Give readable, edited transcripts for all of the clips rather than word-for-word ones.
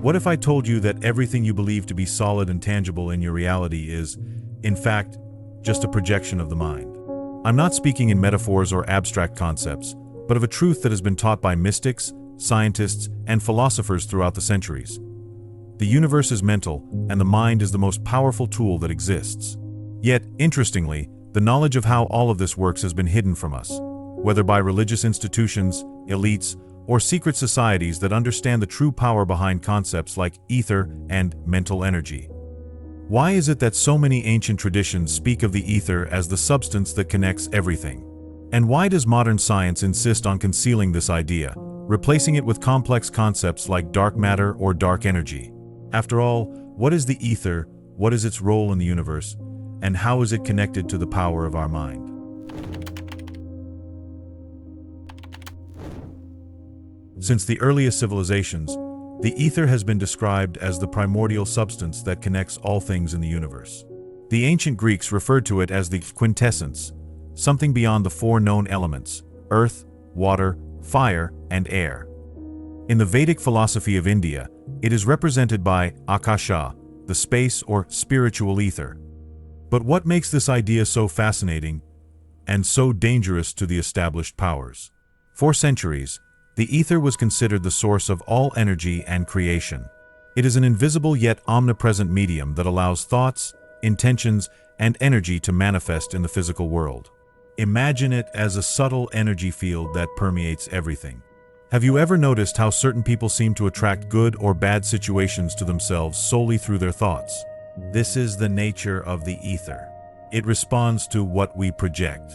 What if I told you that everything you believe to be solid and tangible in your reality is, in fact, just a projection of the mind? I'm not speaking in metaphors or abstract concepts, but of a truth that has been taught by mystics, scientists, and philosophers throughout the centuries. The universe is mental, and the mind is the most powerful tool that exists. Yet, interestingly, the knowledge of how all of this works has been hidden from us, whether by religious institutions, elites, or secret societies that understand the true power behind concepts like ether and mental energy. Why is it that so many ancient traditions speak of the ether as the substance that connects everything? And why does modern science insist on concealing this idea, replacing it with complex concepts like dark matter or dark energy? After all, what is the ether, what is its role in the universe, and how is it connected to the power of our mind? Since the earliest civilizations, the ether has been described as the primordial substance that connects all things in the universe. The ancient Greeks referred to it as the quintessence, something beyond the four known elements: earth, water, fire, and air. In the Vedic philosophy of India, it is represented by Akasha, the space or spiritual ether. But what makes this idea so fascinating and so dangerous to the established powers? For centuries, the ether was considered the source of all energy and creation. It is an invisible yet omnipresent medium that allows thoughts, intentions, and energy to manifest in the physical world. Imagine it as a subtle energy field that permeates everything. Have you ever noticed how certain people seem to attract good or bad situations to themselves solely through their thoughts? This is the nature of the ether. It responds to what we project.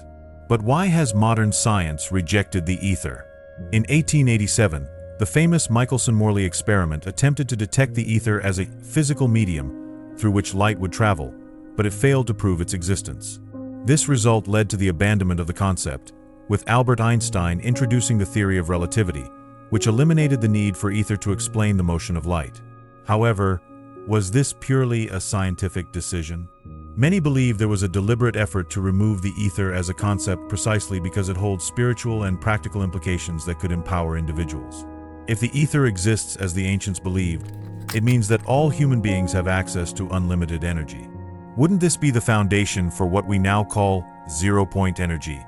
But why has modern science rejected the ether? In 1887, the famous Michelson-Morley experiment attempted to detect the ether as a physical medium through which light would travel, but it failed to prove its existence. This result led to the abandonment of the concept, with Albert Einstein introducing the theory of relativity, which eliminated the need for ether to explain the motion of light. However, was this purely a scientific decision? Many believe there was a deliberate effort to remove the ether as a concept precisely because it holds spiritual and practical implications that could empower individuals. If the ether exists as the ancients believed, it means that all human beings have access to unlimited energy. Wouldn't this be the foundation for what we now call zero-point energy?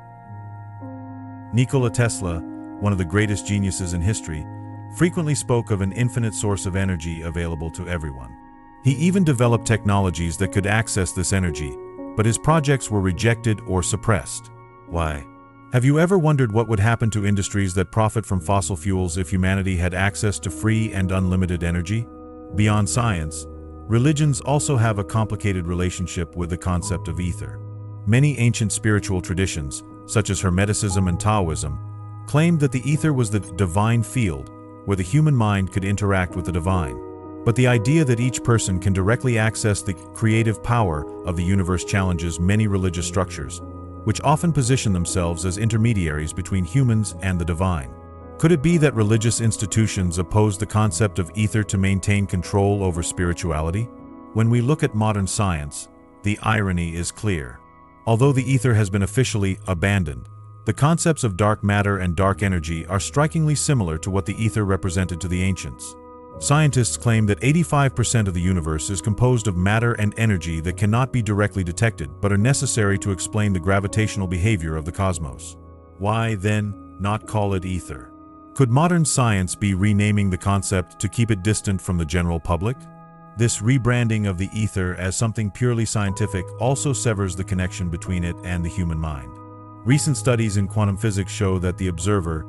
Nikola Tesla, one of the greatest geniuses in history, frequently spoke of an infinite source of energy available to everyone. He even developed technologies that could access this energy, but his projects were rejected or suppressed. Why? Have you ever wondered what would happen to industries that profit from fossil fuels if humanity had access to free and unlimited energy? Beyond science, religions also have a complicated relationship with the concept of ether. Many ancient spiritual traditions, such as Hermeticism and Taoism, claimed that the ether was the divine field where the human mind could interact with the divine. But the idea that each person can directly access the creative power of the universe challenges many religious structures, which often position themselves as intermediaries between humans and the divine. Could it be that religious institutions oppose the concept of ether to maintain control over spirituality? When we look at modern science, the irony is clear. Although the ether has been officially abandoned, the concepts of dark matter and dark energy are strikingly similar to what the ether represented to the ancients. Scientists claim that 85% of the universe is composed of matter and energy that cannot be directly detected but are necessary to explain the gravitational behavior of the cosmos. Why, then, not call it ether? Could modern science be renaming the concept to keep it distant from the general public? This rebranding of the ether as something purely scientific also severs the connection between it and the human mind. Recent studies in quantum physics show that the observer,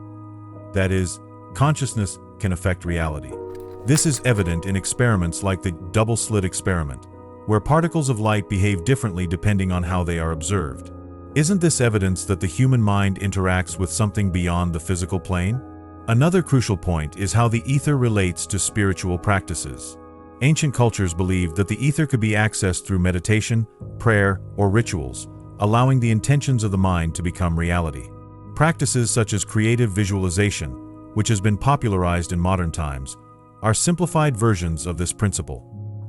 that is, consciousness, can affect reality. This is evident in experiments like the double-slit experiment, where particles of light behave differently depending on how they are observed. Isn't this evidence that the human mind interacts with something beyond the physical plane? Another crucial point is how the ether relates to spiritual practices. Ancient cultures believed that the ether could be accessed through meditation, prayer, or rituals, allowing the intentions of the mind to become reality. Practices such as creative visualization, which has been popularized in modern times, are simplified versions of this principle.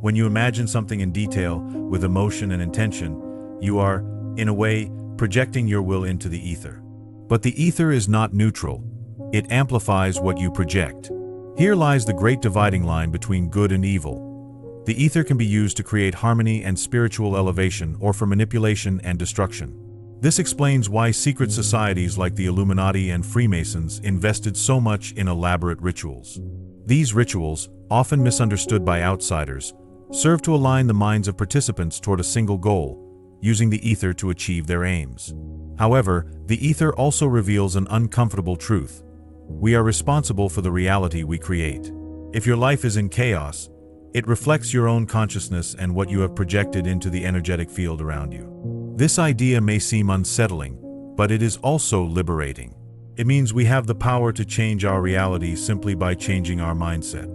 When you imagine something in detail, with emotion and intention, you are, in a way, projecting your will into the ether. But the ether is not neutral. It amplifies what you project. Here lies the great dividing line between good and evil. The ether can be used to create harmony and spiritual elevation, or for manipulation and destruction. This explains why secret societies like the Illuminati and Freemasons invested so much in elaborate rituals. These rituals, often misunderstood by outsiders, serve to align the minds of participants toward a single goal, using the ether to achieve their aims. However, the ether also reveals an uncomfortable truth. We are responsible for the reality we create. If your life is in chaos, it reflects your own consciousness and what you have projected into the energetic field around you. This idea may seem unsettling, but it is also liberating. It means we have the power to change our reality simply by changing our mindset.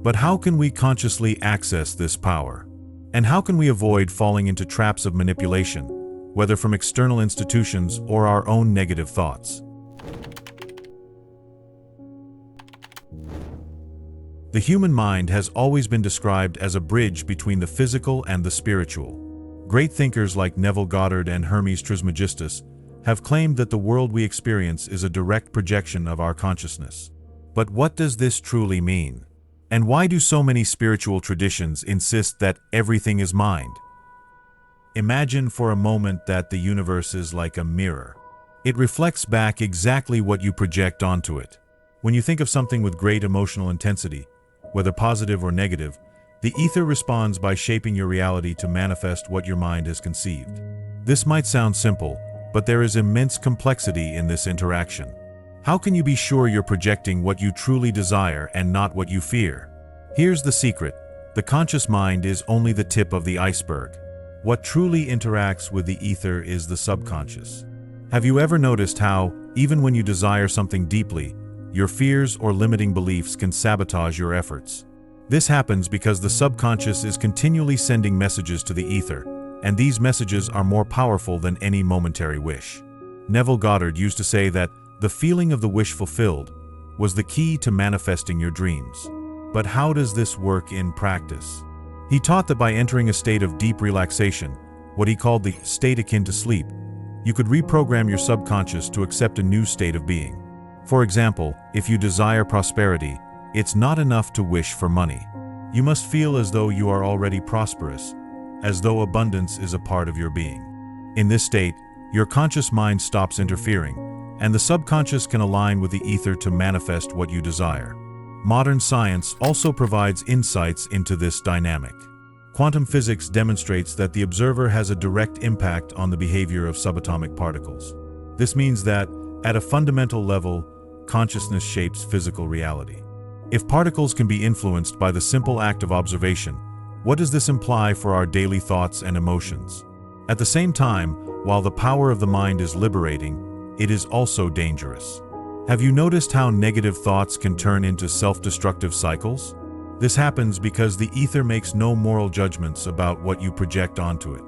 But how can we consciously access this power? And how can we avoid falling into traps of manipulation, whether from external institutions or our own negative thoughts? The human mind has always been described as a bridge between the physical and the spiritual. Great thinkers like Neville Goddard and Hermes Trismegistus have claimed that the world we experience is a direct projection of our consciousness. But what does this truly mean? And why do so many spiritual traditions insist that everything is mind? Imagine for a moment that the universe is like a mirror. It reflects back exactly what you project onto it. When you think of something with great emotional intensity, whether positive or negative, the ether responds by shaping your reality to manifest what your mind has conceived. This might sound simple, but there is immense complexity in this interaction. How can you be sure you're projecting what you truly desire and not what you fear? Here's the secret: the conscious mind is only the tip of the iceberg. What truly interacts with the ether is the subconscious. Have you ever noticed how, even when you desire something deeply, your fears or limiting beliefs can sabotage your efforts? This happens because the subconscious is continually sending messages to the ether, and these messages are more powerful than any momentary wish. Neville Goddard used to say that the feeling of the wish fulfilled was the key to manifesting your dreams. But how does this work in practice? He taught that by entering a state of deep relaxation, what he called the state akin to sleep, you could reprogram your subconscious to accept a new state of being. For example, if you desire prosperity, it's not enough to wish for money. You must feel as though you are already prosperous, as though abundance is a part of your being. In this state, your conscious mind stops interfering, and the subconscious can align with the ether to manifest what you desire. Modern science also provides insights into this dynamic. Quantum physics demonstrates that the observer has a direct impact on the behavior of subatomic particles. This means that, at a fundamental level, consciousness shapes physical reality. If particles can be influenced by the simple act of observation, what does this imply for our daily thoughts and emotions? At the same time, while the power of the mind is liberating, it is also dangerous. Have you noticed how negative thoughts can turn into self-destructive cycles? This happens because the ether makes no moral judgments about what you project onto it.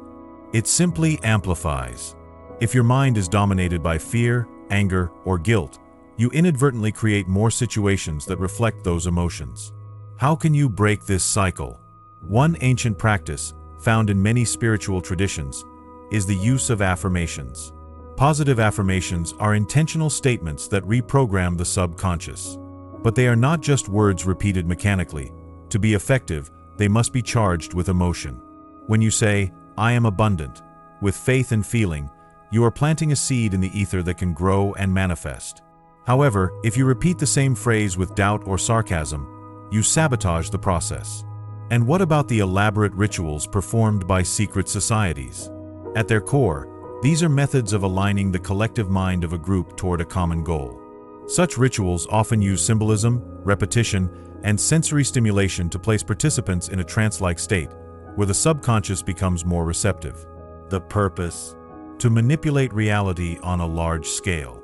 It simply amplifies. If your mind is dominated by fear, anger, or guilt, you inadvertently create more situations that reflect those emotions. How can you break this cycle? One ancient practice, found in many spiritual traditions, is the use of affirmations. Positive affirmations are intentional statements that reprogram the subconscious. But they are not just words repeated mechanically. To be effective, they must be charged with emotion. When you say, "I am abundant," with faith and feeling, you are planting a seed in the ether that can grow and manifest. However, if you repeat the same phrase with doubt or sarcasm, you sabotage the process. And what about the elaborate rituals performed by secret societies? At their core, these are methods of aligning the collective mind of a group toward a common goal. Such rituals often use symbolism, repetition, and sensory stimulation to place participants in a trance-like state, where the subconscious becomes more receptive. The purpose? To manipulate reality on a large scale.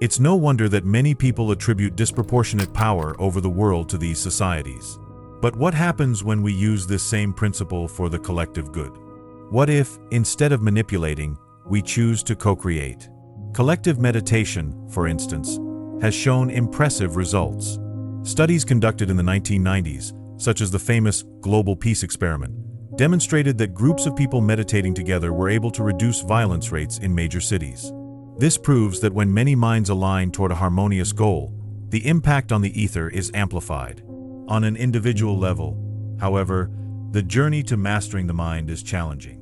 It's no wonder that many people attribute disproportionate power over the world to these societies. But what happens when we use this same principle for the collective good? What if, instead of manipulating, we choose to co-create? Collective meditation, for instance, has shown impressive results. Studies conducted in the 1990s, such as the famous Global Peace Experiment, demonstrated that groups of people meditating together were able to reduce violence rates in major cities. This proves that when many minds align toward a harmonious goal, the impact on the ether is amplified. On an individual level, however, the journey to mastering the mind is challenging.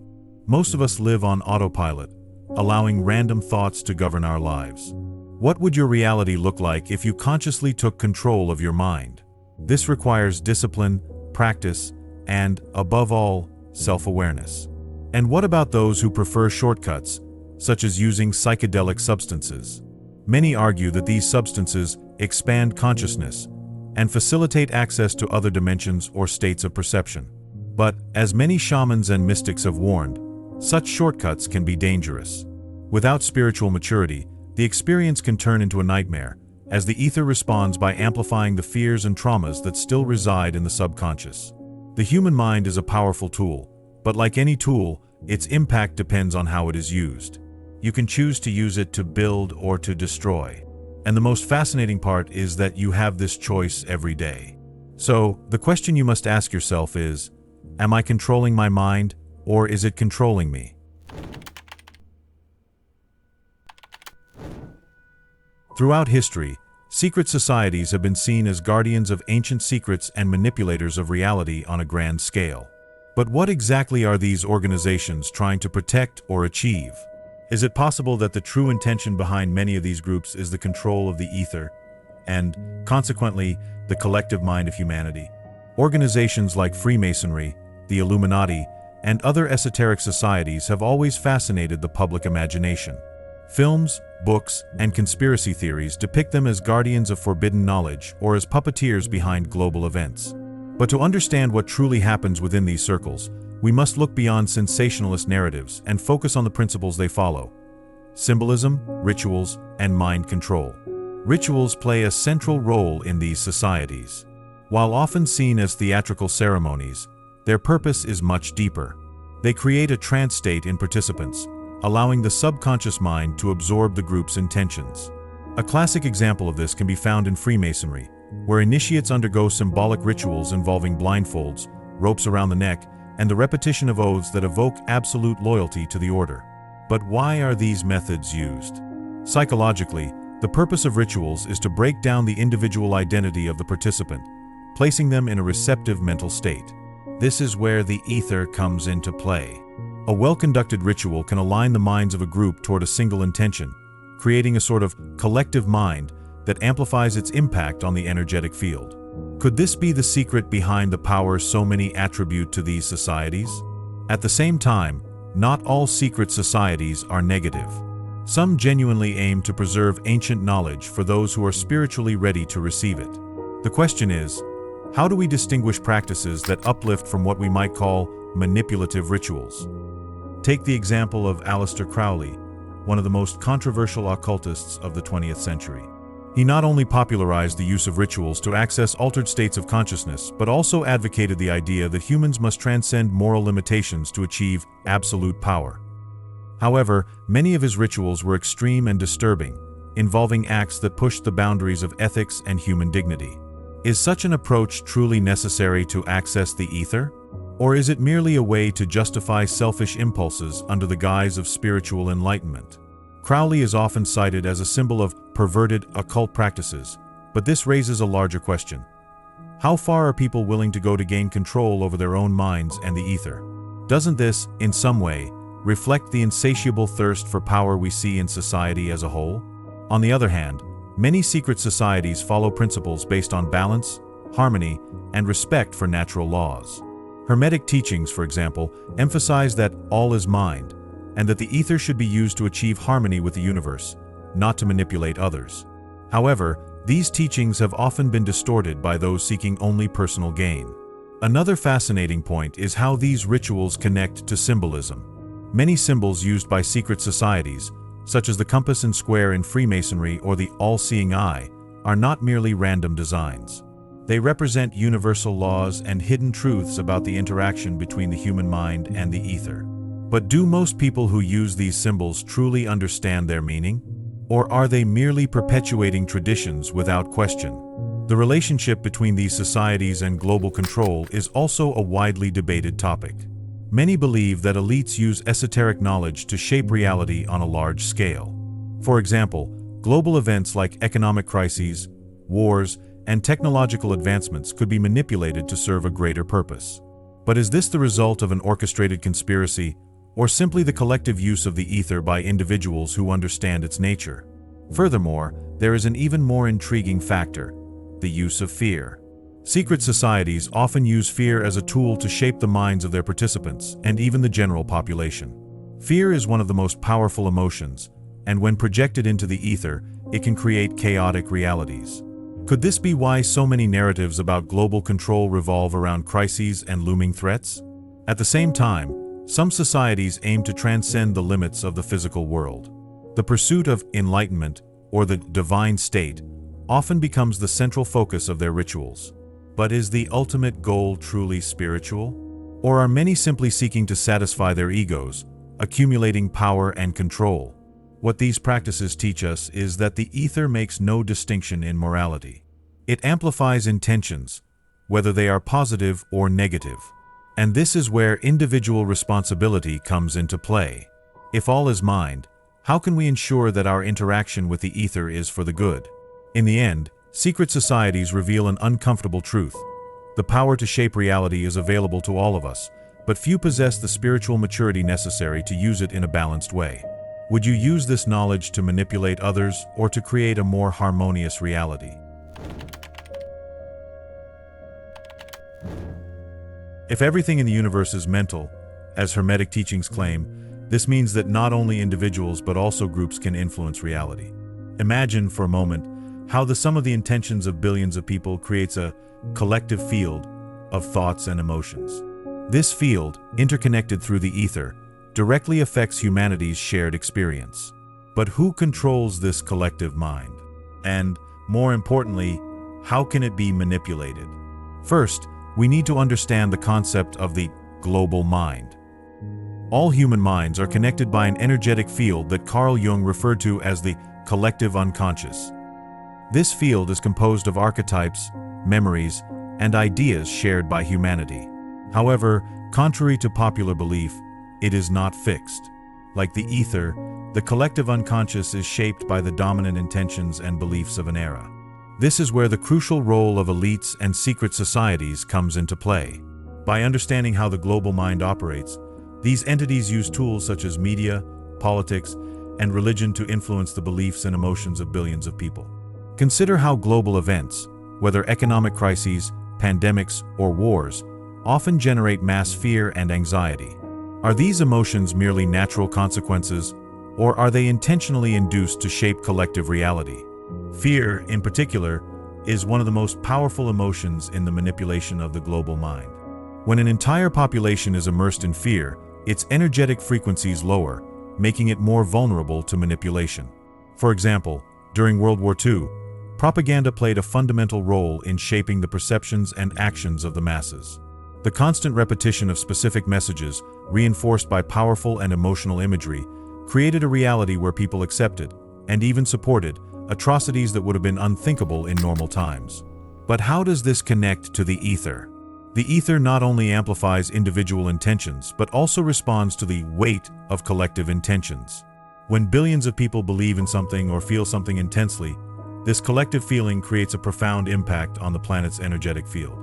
Most of us live on autopilot, allowing random thoughts to govern our lives. What would your reality look like if you consciously took control of your mind? This requires discipline, practice, and, above all, self-awareness. And what about those who prefer shortcuts, such as using psychedelic substances? Many argue that these substances expand consciousness and facilitate access to other dimensions or states of perception. But, as many shamans and mystics have warned, such shortcuts can be dangerous. Without spiritual maturity, the experience can turn into a nightmare, as the ether responds by amplifying the fears and traumas that still reside in the subconscious. The human mind is a powerful tool, but like any tool, its impact depends on how it is used. You can choose to use it to build or to destroy. And the most fascinating part is that you have this choice every day. So, the question you must ask yourself is, am I controlling my mind, or is it controlling me? Throughout history, secret societies have been seen as guardians of ancient secrets and manipulators of reality on a grand scale. But what exactly are these organizations trying to protect or achieve? Is it possible that the true intention behind many of these groups is the control of the ether, and, consequently, the collective mind of humanity? Organizations like Freemasonry, the Illuminati, and other esoteric societies have always fascinated the public imagination. Films, books, and conspiracy theories depict them as guardians of forbidden knowledge or as puppeteers behind global events. But to understand what truly happens within these circles, we must look beyond sensationalist narratives and focus on the principles they follow: symbolism, rituals, and mind control. Rituals play a central role in these societies. While often seen as theatrical ceremonies, their purpose is much deeper. They create a trance state in participants, allowing the subconscious mind to absorb the group's intentions. A classic example of this can be found in Freemasonry, where initiates undergo symbolic rituals involving blindfolds, ropes around the neck, and the repetition of oaths that evoke absolute loyalty to the order. But why are these methods used? Psychologically, the purpose of rituals is to break down the individual identity of the participant, placing them in a receptive mental state. This is where the ether comes into play. A well-conducted ritual can align the minds of a group toward a single intention, creating a sort of collective mind that amplifies its impact on the energetic field. Could this be the secret behind the power so many attribute to these societies? At the same time, not all secret societies are negative. Some genuinely aim to preserve ancient knowledge for those who are spiritually ready to receive it. The question is, how do we distinguish practices that uplift from what we might call manipulative rituals? Take the example of Aleister Crowley, one of the most controversial occultists of the 20th century. He not only popularized the use of rituals to access altered states of consciousness, but also advocated the idea that humans must transcend moral limitations to achieve absolute power. However, many of his rituals were extreme and disturbing, involving acts that pushed the boundaries of ethics and human dignity. Is such an approach truly necessary to access the ether? Or is it merely a way to justify selfish impulses under the guise of spiritual enlightenment? Crowley is often cited as a symbol of perverted occult practices, but this raises a larger question. How far are people willing to go to gain control over their own minds and the ether? Doesn't this, in some way, reflect the insatiable thirst for power we see in society as a whole? On the other hand, many secret societies follow principles based on balance, harmony, and respect for natural laws. Hermetic teachings, for example, emphasize that all is mind, and that the ether should be used to achieve harmony with the universe, not to manipulate others. However, these teachings have often been distorted by those seeking only personal gain. Another fascinating point is how these rituals connect to symbolism. Many symbols used by secret societies, such as the compass and square in Freemasonry or the all-seeing eye, are not merely random designs. They represent universal laws and hidden truths about the interaction between the human mind and the ether. But do most people who use these symbols truly understand their meaning? Or are they merely perpetuating traditions without question? The relationship between these societies and global control is also a widely debated topic. Many believe that elites use esoteric knowledge to shape reality on a large scale. For example, global events like economic crises, wars, and technological advancements could be manipulated to serve a greater purpose. But is this the result of an orchestrated conspiracy, or simply the collective use of the ether by individuals who understand its nature? Furthermore, there is an even more intriguing factor: the use of fear. Secret societies often use fear as a tool to shape the minds of their participants and even the general population. Fear is one of the most powerful emotions, and when projected into the ether, it can create chaotic realities. Could this be why so many narratives about global control revolve around crises and looming threats? At the same time, some societies aim to transcend the limits of the physical world. The pursuit of enlightenment, or the divine state, often becomes the central focus of their rituals. But is the ultimate goal truly spiritual? Or are many simply seeking to satisfy their egos, accumulating power and control? What these practices teach us is that the ether makes no distinction in morality. It amplifies intentions, whether they are positive or negative. And this is where individual responsibility comes into play. If all is mind, how can we ensure that our interaction with the ether is for the good? In the end, secret societies reveal an uncomfortable truth. The power to shape reality is available to all of us, but few possess the spiritual maturity necessary to use it in a balanced way. Would you use this knowledge to manipulate others or to create a more harmonious reality? If everything in the universe is mental, as Hermetic teachings claim, this means that not only individuals but also groups can influence reality. Imagine for a moment how the sum of the intentions of billions of people creates a collective field of thoughts and emotions. This field, interconnected through the ether, directly affects humanity's shared experience. But who controls this collective mind? And, more importantly, how can it be manipulated? First, we need to understand the concept of the global mind. All human minds are connected by an energetic field that Carl Jung referred to as the collective unconscious. This field is composed of archetypes, memories, and ideas shared by humanity. However, contrary to popular belief, it is not fixed. Like the ether, the collective unconscious is shaped by the dominant intentions and beliefs of an era. This is where the crucial role of elites and secret societies comes into play. By understanding how the global mind operates, these entities use tools such as media, politics, and religion to influence the beliefs and emotions of billions of people. Consider how global events, whether economic crises, pandemics, or wars, often generate mass fear and anxiety. Are these emotions merely natural consequences, or are they intentionally induced to shape collective reality? Fear, in particular, is one of the most powerful emotions in the manipulation of the global mind. When an entire population is immersed in fear, its energetic frequencies lower, making it more vulnerable to manipulation. For example, during World War II, propaganda played a fundamental role in shaping the perceptions and actions of the masses. The constant repetition of specific messages, reinforced by powerful and emotional imagery, created a reality where people accepted, and even supported, atrocities that would have been unthinkable in normal times. But how does this connect to the ether? The ether not only amplifies individual intentions, but also responds to the weight of collective intentions. When billions of people believe in something or feel something intensely, this collective feeling creates a profound impact on the planet's energetic field.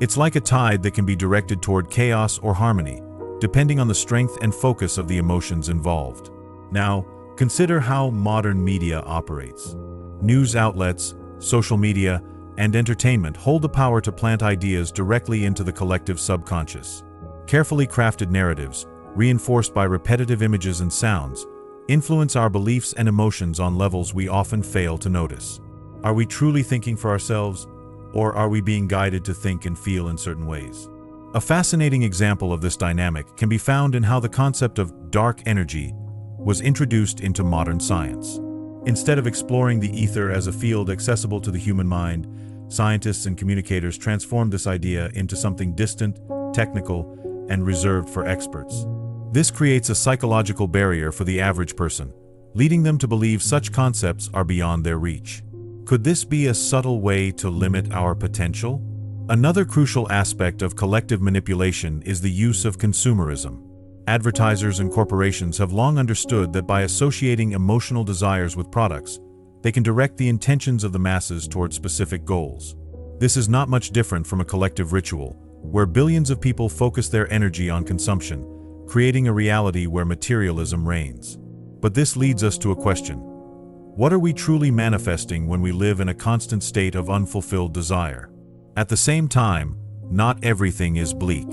It's like a tide that can be directed toward chaos or harmony, depending on the strength and focus of the emotions involved. Now, consider how modern media operates. News outlets, social media, and entertainment hold the power to plant ideas directly into the collective subconscious. Carefully crafted narratives, reinforced by repetitive images and sounds, influence our beliefs and emotions on levels we often fail to notice. Are we truly thinking for ourselves, or are we being guided to think and feel in certain ways? A fascinating example of this dynamic can be found in how the concept of dark energy was introduced into modern science. Instead of exploring the ether as a field accessible to the human mind, scientists and communicators transformed this idea into something distant, technical, and reserved for experts. This creates a psychological barrier for the average person, leading them to believe such concepts are beyond their reach. Could this be a subtle way to limit our potential? Another crucial aspect of collective manipulation is the use of consumerism. Advertisers and corporations have long understood that by associating emotional desires with products, they can direct the intentions of the masses toward specific goals. This is not much different from a collective ritual, where billions of people focus their energy on consumption, creating a reality where materialism reigns. But this leads us to a question. What are we truly manifesting when we live in a constant state of unfulfilled desire? At the same time, not everything is bleak.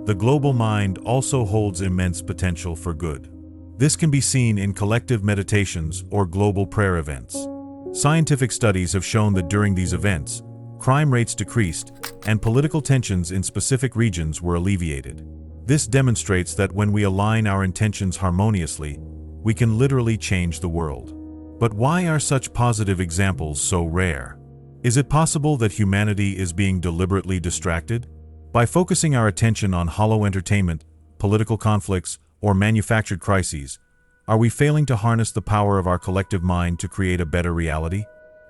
The global mind also holds immense potential for good. This can be seen in collective meditations or global prayer events. Scientific studies have shown that during these events, crime rates decreased and political tensions in specific regions were alleviated. This demonstrates that when we align our intentions harmoniously, we can literally change the world. But why are such positive examples so rare? Is it possible that humanity is being deliberately distracted? By focusing our attention on hollow entertainment, political conflicts, or manufactured crises, are we failing to harness the power of our collective mind to create a better reality?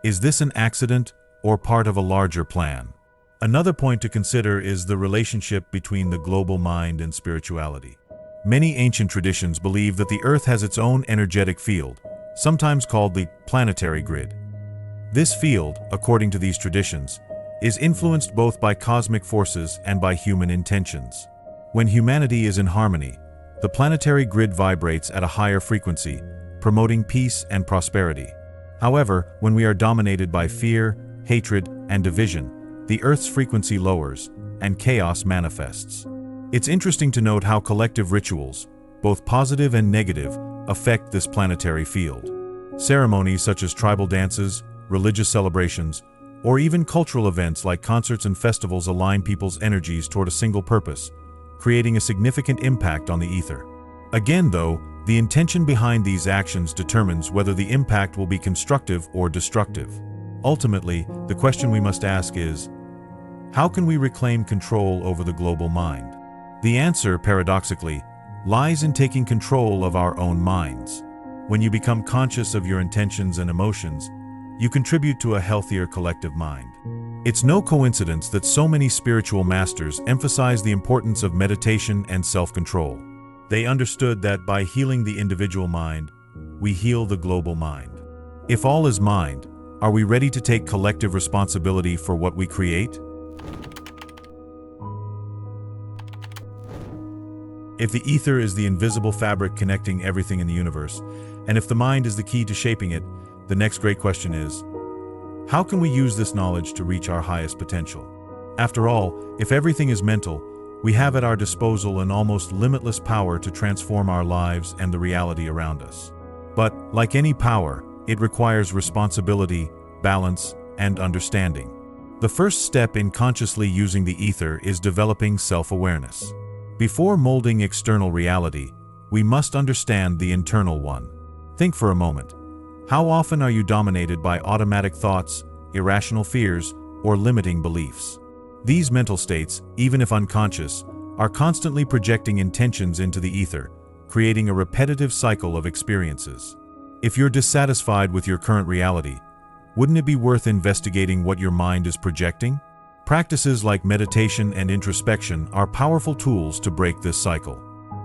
Is this an accident or part of a larger plan? Another point to consider is the relationship between the global mind and spirituality. Many ancient traditions believe that the Earth has its own energetic field, sometimes called the planetary grid. This field, according to these traditions, is influenced both by cosmic forces and by human intentions. When humanity is in harmony, the planetary grid vibrates at a higher frequency, promoting peace and prosperity. However, when we are dominated by fear, hatred, and division, the Earth's frequency lowers, and chaos manifests. It's interesting to note how collective rituals, both positive and negative, affect this planetary field. Ceremonies such as tribal dances, religious celebrations, or even cultural events like concerts and festivals align people's energies toward a single purpose, creating a significant impact on the ether. Again, though, the intention behind these actions determines whether the impact will be constructive or destructive. Ultimately, the question we must ask is, how can we reclaim control over the global mind? The answer, paradoxically, lies in taking control of our own minds. When you become conscious of your intentions and emotions, you contribute to a healthier collective mind. It's no coincidence that so many spiritual masters emphasize the importance of meditation and self-control. They understood that by healing the individual mind, we heal the global mind. If all is mind, are we ready to take collective responsibility for what we create? If the ether is the invisible fabric connecting everything in the universe, and if the mind is the key to shaping it, the next great question is, how can we use this knowledge to reach our highest potential? After all, if everything is mental, we have at our disposal an almost limitless power to transform our lives and the reality around us. But, like any power, it requires responsibility, balance, and understanding. The first step in consciously using the ether is developing self-awareness. Before molding external reality, we must understand the internal one. Think for a moment. How often are you dominated by automatic thoughts, irrational fears, or limiting beliefs? These mental states, even if unconscious, are constantly projecting intentions into the ether, creating a repetitive cycle of experiences. If you're dissatisfied with your current reality, wouldn't it be worth investigating what your mind is projecting? Practices like meditation and introspection are powerful tools to break this cycle.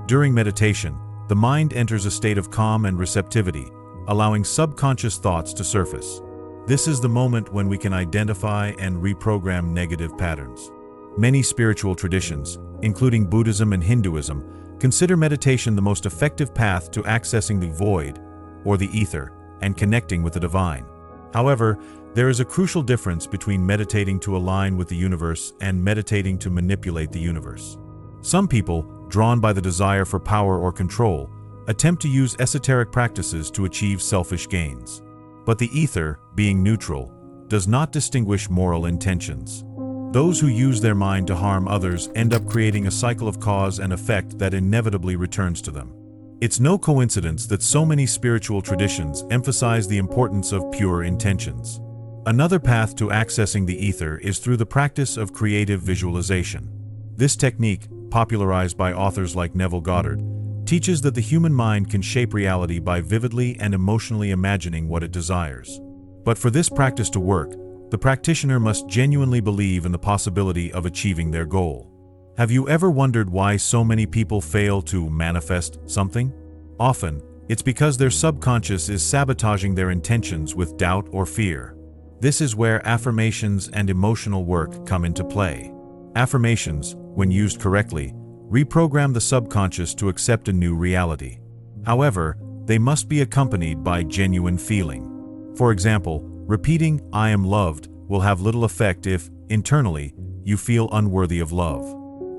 During meditation, the mind enters a state of calm and receptivity, allowing subconscious thoughts to surface. This is the moment when we can identify and reprogram negative patterns. Many spiritual traditions, including Buddhism and Hinduism, consider meditation the most effective path to accessing the void, or the ether, and connecting with the divine. However, there is a crucial difference between meditating to align with the universe and meditating to manipulate the universe. Some people, drawn by the desire for power or control, attempt to use esoteric practices to achieve selfish gains. But the ether, being neutral, does not distinguish moral intentions. Those who use their mind to harm others end up creating a cycle of cause and effect that inevitably returns to them. It's no coincidence that so many spiritual traditions emphasize the importance of pure intentions. Another path to accessing the ether is through the practice of creative visualization. This technique, popularized by authors like Neville Goddard, teaches that the human mind can shape reality by vividly and emotionally imagining what it desires. But for this practice to work, the practitioner must genuinely believe in the possibility of achieving their goal. Have you ever wondered why so many people fail to manifest something? Often, It's because their subconscious is sabotaging their intentions with doubt or fear. This is where affirmations and emotional work come into play. Affirmations, when used correctly, reprogram the subconscious to accept a new reality. However, they must be accompanied by genuine feeling. For example, repeating "I am loved" will have little effect if, internally, you feel unworthy of love.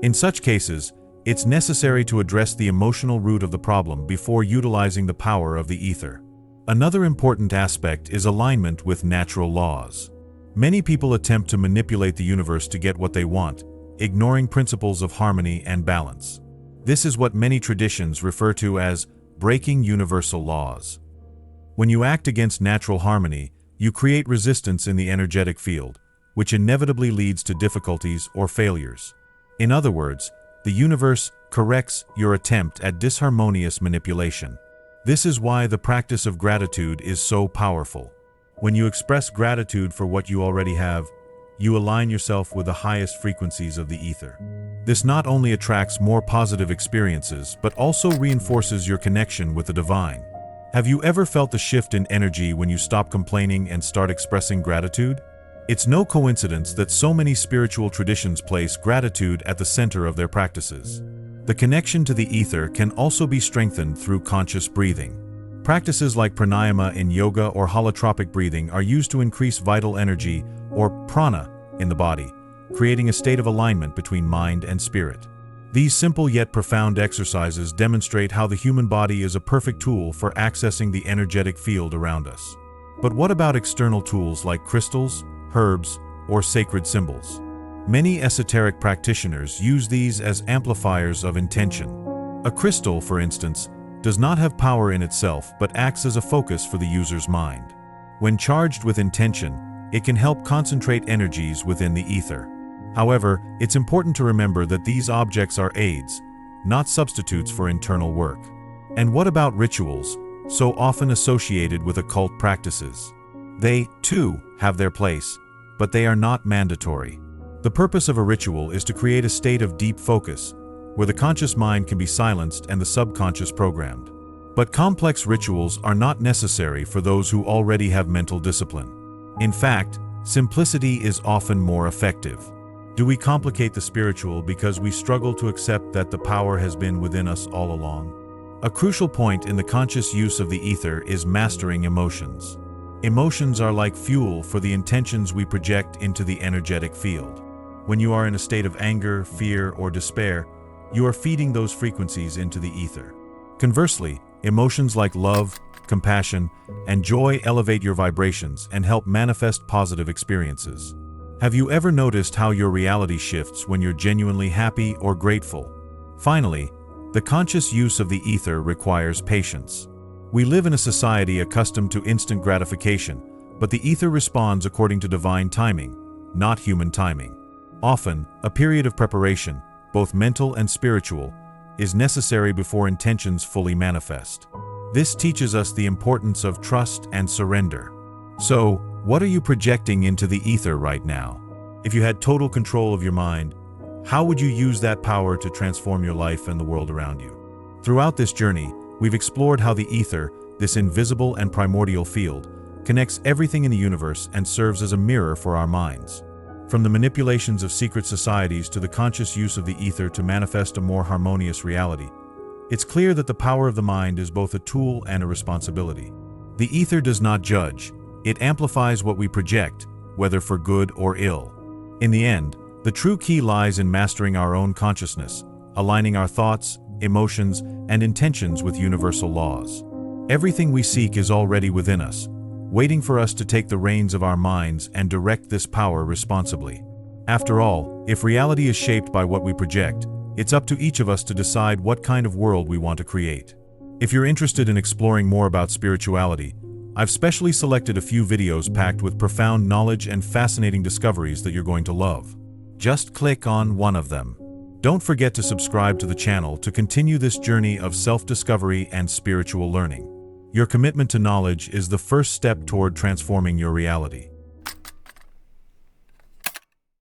In such cases, it's necessary to address the emotional root of the problem before utilizing the power of the ether. Another important aspect is alignment with natural laws. Many people attempt to manipulate the universe to get what they want, ignoring principles of harmony and balance. This is what many traditions refer to as breaking universal laws. When you act against natural harmony, you create resistance in the energetic field, which inevitably leads to difficulties or failures. In other words, the universe corrects your attempt at disharmonious manipulation. This is why the practice of gratitude is so powerful. When you express gratitude for what you already have, you align yourself with the highest frequencies of the ether. This not only attracts more positive experiences, but also reinforces your connection with the divine. Have you ever felt the shift in energy when you stop complaining and start expressing gratitude? It's no coincidence that so many spiritual traditions place gratitude at the center of their practices. The connection to the ether can also be strengthened through conscious breathing. Practices like pranayama in yoga or holotropic breathing are used to increase vital energy, or prana, in the body, creating a state of alignment between mind and spirit. These simple yet profound exercises demonstrate how the human body is a perfect tool for accessing the energetic field around us. But what about external tools like crystals, herbs, or sacred symbols? Many esoteric practitioners use these as amplifiers of intention. A crystal, for instance, does not have power in itself but acts as a focus for the user's mind. When charged with intention, it can help concentrate energies within the ether. However, it's important to remember that these objects are aids, not substitutes for internal work. And what about rituals, so often associated with occult practices? They, too, have their place, but they are not mandatory. The purpose of a ritual is to create a state of deep focus, where the conscious mind can be silenced and the subconscious programmed. But complex rituals are not necessary for those who already have mental discipline. In fact, simplicity is often more effective. Do we complicate the spiritual because we struggle to accept that the power has been within us all along? A crucial point in the conscious use of the ether is mastering emotions. Emotions are like fuel for the intentions we project into the energetic field. When you are in a state of anger, fear, or despair, you are feeding those frequencies into the ether. Conversely, emotions like love, compassion, and joy elevate your vibrations and help manifest positive experiences. Have you ever noticed how your reality shifts when you're genuinely happy or grateful? Finally, the conscious use of the ether requires patience. We live in a society accustomed to instant gratification, but the ether responds according to divine timing, not human timing. Often, a period of preparation, both mental and spiritual, is necessary before intentions fully manifest. This teaches us the importance of trust and surrender. So, what are you projecting into the ether right now? If you had total control of your mind, how would you use that power to transform your life and the world around you? Throughout this journey, we've explored how the ether, this invisible and primordial field, connects everything in the universe and serves as a mirror for our minds. From the manipulations of secret societies to the conscious use of the ether to manifest a more harmonious reality, it's clear that the power of the mind is both a tool and a responsibility. The ether does not judge. It amplifies what we project, whether for good or ill. In the end, the true key lies in mastering our own consciousness, aligning our thoughts, emotions, and intentions with universal laws. Everything we seek is already within us, waiting for us to take the reins of our minds and direct this power responsibly. After all, if reality is shaped by what we project, it's up to each of us to decide what kind of world we want to create. If you're interested in exploring more about spirituality, I've specially selected a few videos packed with profound knowledge and fascinating discoveries that you're going to love. Just click on one of them. Don't forget to subscribe to the channel to continue this journey of self-discovery and spiritual learning. Your commitment to knowledge is the first step toward transforming your reality.